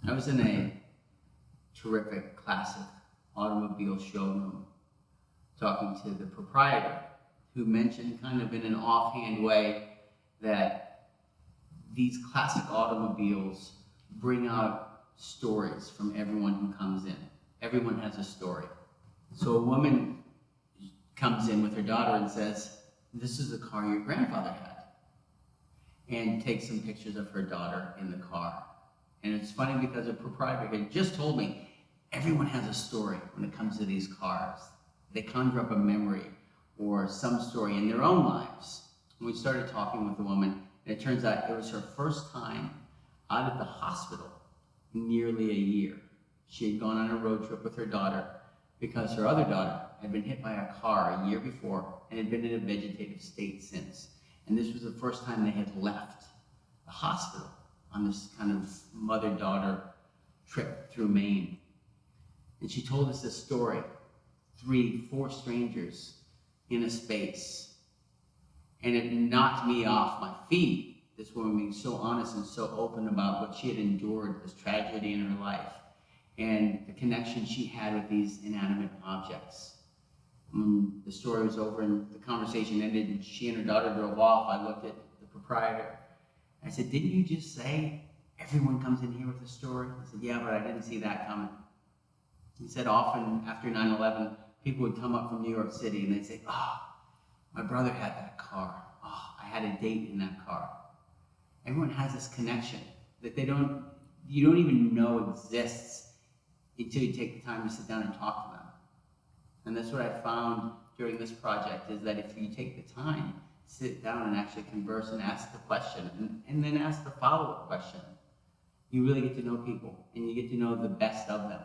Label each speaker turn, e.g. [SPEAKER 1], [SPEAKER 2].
[SPEAKER 1] I was in a terrific classic automobile showroom talking to the proprietor, who mentioned kind of in an offhand way that these classic automobiles bring out stories from everyone who comes in. Everyone has a story. So a woman comes in with her daughter and says, "This is the car your grandfather had," and takes some pictures of her daughter in the car. And it's funny because a proprietor had just told me everyone has a story when it comes to these cars. They conjure up a memory or some story in their own lives. And we started talking with the woman, and it turns out it was her first time out of the hospital in nearly a year. She had gone on a road trip with her daughter because her other daughter had been hit by a car a year before and had been in a vegetative state since. And this was the first time they had left the hospital on this kind of mother-daughter trip through Maine. And she told us this story, 3-4 strangers in a space. And it knocked me off my feet, this woman being so honest and so open about what she had endured, this tragedy in her life, and the connection she had with these inanimate objects. When the story was over and the conversation ended and she and her daughter drove off, I looked at the proprietor. I said, "Didn't you just say everyone comes in here with a story?" He said, "Yeah, but I didn't see that coming." He said often after 9/11, people would come up from New York City and they'd say, "Oh, my brother had that car. Oh, I had a date in that car." Everyone has this connection that you don't even know exists until you take the time to sit down and talk to them. And that's what I found during this project, is that if you take the time, sit down and actually converse and ask the question, and then ask the follow-up question, you really get to know people, and you get to know the best of them.